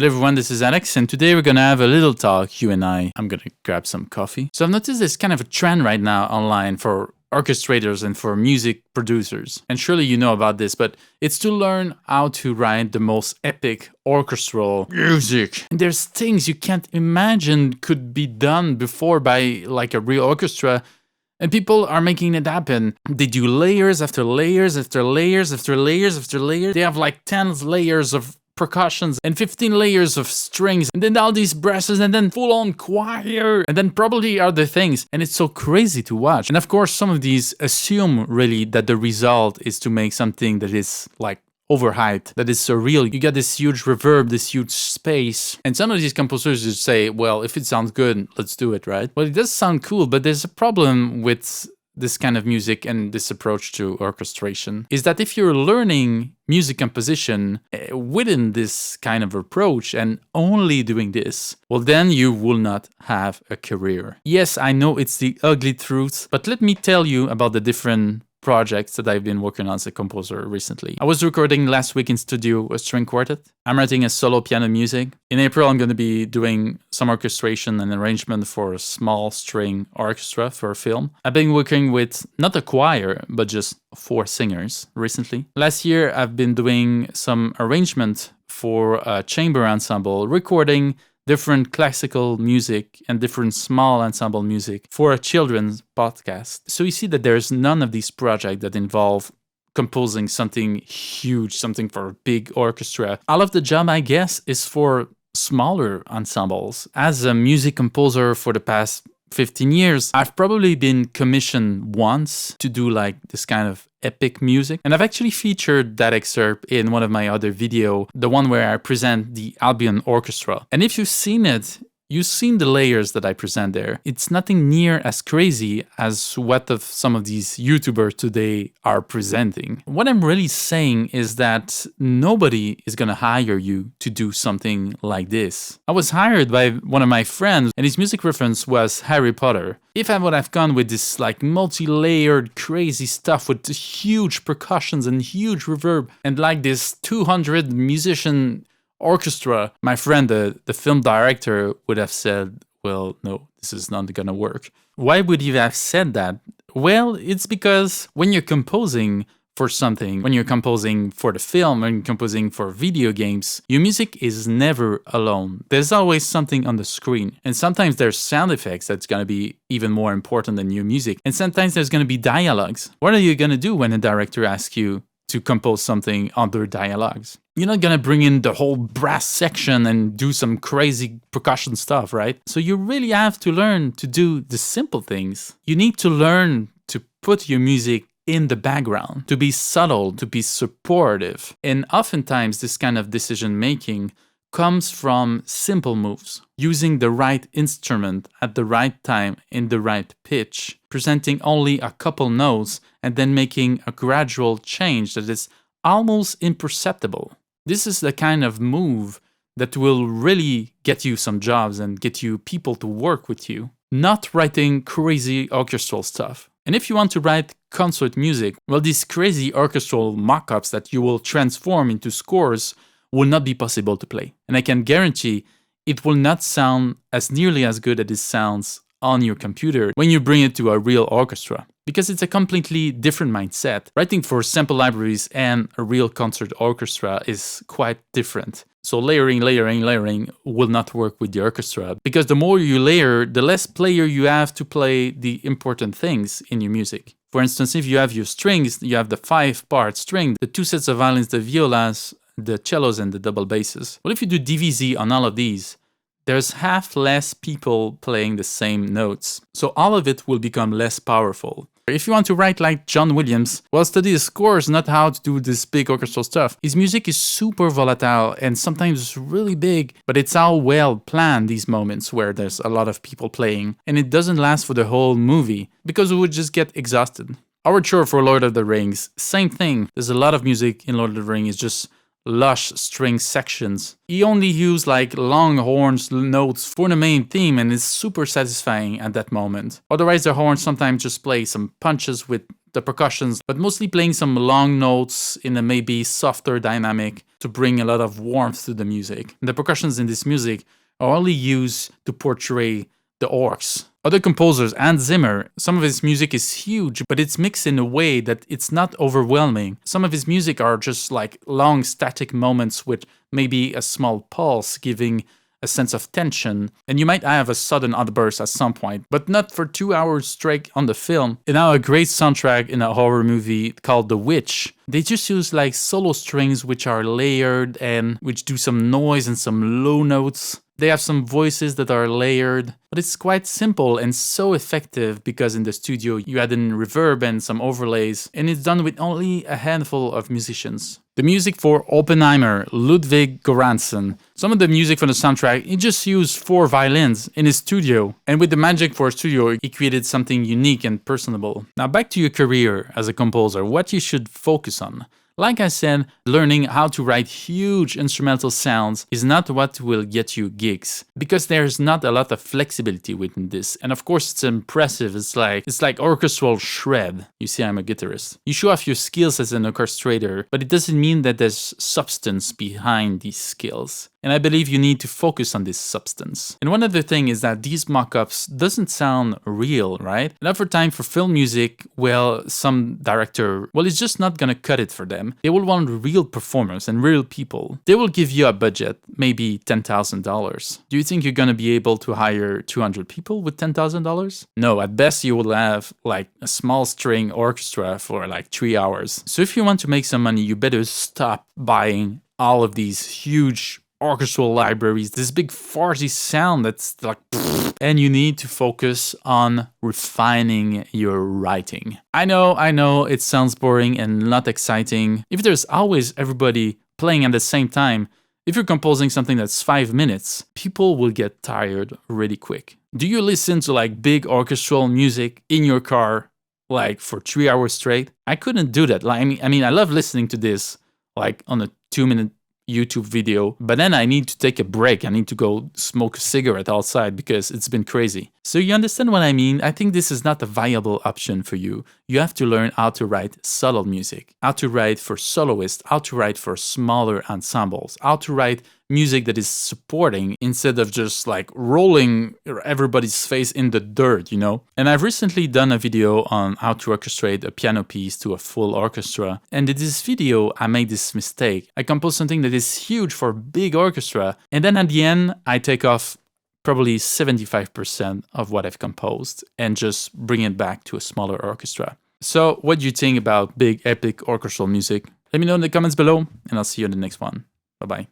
Hello everyone, this is Alex, and today we're gonna have a little talk, you and I. I'm gonna grab some coffee. So I've noticed there's kind of a trend right now online for orchestrators and for music producers. And surely you know about this, but it's to learn how to write the most epic orchestral music. And there's things you can't imagine could be done before by like a real orchestra. And people are making it happen. They do layers after layers after layers after layers after layers. They have like 10 layers of percussions and 15 layers of strings and then all these brasses and then full-on choir and then probably other things, and it's so crazy to watch. And of course some of these assume really that the result is to make something that is like overhyped, that is surreal. You got this huge reverb, this huge space, and some of these composers just say, well, if it sounds good, let's do it, right? Well, it does sound cool, but there's a problem with this kind of music and this approach to orchestration, is that if you're learning music composition within this kind of approach and only doing this, well, then you will not have a career. Yes, I know it's the ugly truth, but let me tell you about the different projects that I've been working on as a composer recently. I was recording last week in studio a string quartet. I'm writing a solo piano music. In April, I'm going to be doing some orchestration and arrangement for a small string orchestra for a film. I've been working with not a choir, but just 4 singers recently. Last year, I've been doing some arrangement for a chamber ensemble, recording different classical music and different small ensemble music for a children's podcast. So you see that there's none of these projects that involve composing something huge, something for a big orchestra. All of the job, I guess, is for smaller ensembles. As a music composer for the past 15 years, I've probably been commissioned once to do like this kind of epic music. And I've actually featured that excerpt in one of my other videos, the one where I present the Albion Orchestra. And if you've seen it, you've seen the layers that I present there. It's nothing near as crazy as what some of these YouTubers today are presenting. What I'm really saying is that nobody is gonna hire you to do something like this. I was hired by one of my friends and his music reference was Harry Potter. If I would have gone with this like multi-layered crazy stuff with huge percussions and huge reverb and like this 200 musician orchestra, my friend, the film director, would have said, well, no, this is not gonna work. Why would he have said that? Well, it's because when you're composing for something, when you're composing for the film, when you're composing for video games, your music is never alone. There's always something on the screen. And sometimes there's sound effects that's gonna be even more important than your music. And sometimes there's gonna be dialogues. What are you gonna do when a director asks you to compose something under dialogues? You're not gonna bring in the whole brass section and do some crazy percussion stuff, right? So you really have to learn to do the simple things. You need to learn to put your music in the background, to be subtle, to be supportive. And oftentimes this kind of decision making comes from simple moves, using the right instrument at the right time in the right pitch, presenting only a couple notes and then making a gradual change that is almost imperceptible. This is the kind of move that will really get you some jobs and get you people to work with you, not writing crazy orchestral stuff. And if you want to write concert music, well, these crazy orchestral mock-ups that you will transform into scores will not be possible to play. And I can guarantee it will not sound as nearly as good as it sounds on your computer when you bring it to a real orchestra, because it's a completely different mindset. Writing for sample libraries and a real concert orchestra is quite different. So layering will not work with the orchestra, because the more you layer, the less player you have to play the important things in your music. For instance, if you have your strings, you have the 5-part string, the 2 sets of violins, the violas, the cellos, and the double basses. Well, if you do DVZ on all of these, there's half less people playing the same notes. So all of it will become less powerful. If you want to write like John Williams, well, study his scores, not how to do this big orchestral stuff. His music is super volatile and sometimes really big, but it's all well planned, these moments where there's a lot of people playing, and it doesn't last for the whole movie because we would just get exhausted. Overture for Lord of the Rings, same thing. There's a lot of music in Lord of the Rings, it's just lush string sections. He only used like long horns notes for the main theme, and it's super satisfying at that moment. Otherwise the horns sometimes just play some punches with the percussions, but mostly playing some long notes in a maybe softer dynamic to bring a lot of warmth to the music. And the percussions in this music are only used to portray the orcs. Other composers, and Zimmer, some of his music is huge, but it's mixed in a way that it's not overwhelming. Some of his music are just like long static moments with maybe a small pulse giving a sense of tension, and you might have a sudden outburst at some point, but not for 2 hours straight on the film. And now a great soundtrack in a horror movie called The Witch. They just use like solo strings which are layered and which do some noise and some low notes. They have some voices that are layered, but it's quite simple and so effective because in the studio you add in reverb and some overlays, and it's done with only a handful of musicians. The music for Oppenheimer, Ludwig Göransson. Some of the music for the soundtrack, he just used 4 violins in his studio, and with the magic for a studio, he created something unique and personable. Now back to your career as a composer, what you should focus on. Like I said, learning how to write huge instrumental sounds is not what will get you gigs, because there's not a lot of flexibility within this. And of course it's impressive, it's like orchestral shred. You see, I'm a guitarist. You show off your skills as an orchestrator, but it doesn't mean that there's substance behind these skills. And I believe you need to focus on this substance. And one other thing is that these mock-ups doesn't sound real, right? And over time for film music, well, some director, well, it's just not gonna cut it for them. They will want real performers and real people. They will give you a budget, maybe $10,000. Do you think you're gonna be able to hire 200 people with $10,000? No, at best you will have like a small string orchestra for like 3 hours. So if you want to make some money, you better stop buying all of these huge orchestral libraries, this big farcy sound that's like, and you need to focus on refining your writing. I know, it sounds boring and not exciting. If there's always everybody playing at the same time, if you're composing something that's 5 minutes, people will get tired really quick. Do you listen to like big orchestral music in your car, like for 3 hours straight? I couldn't do that. Like, I mean, I love listening to this, like on a 2-minute YouTube video, but then I need to take a break. I need to go smoke a cigarette outside because it's been crazy. So you understand what I mean? I think this is not a viable option for you. You have to learn how to write subtle music, how to write for soloists, how to write for smaller ensembles, how to write music that is supporting instead of just like rolling everybody's face in the dirt, you know? And I've recently done a video on how to orchestrate a piano piece to a full orchestra. And in this video, I made this mistake. I composed something that is huge for a big orchestra. And then at the end, I take off probably 75% of what I've composed and just bring it back to a smaller orchestra. So what do you think about big, epic orchestral music? Let me know in the comments below, and I'll see you in the next one. Bye-bye.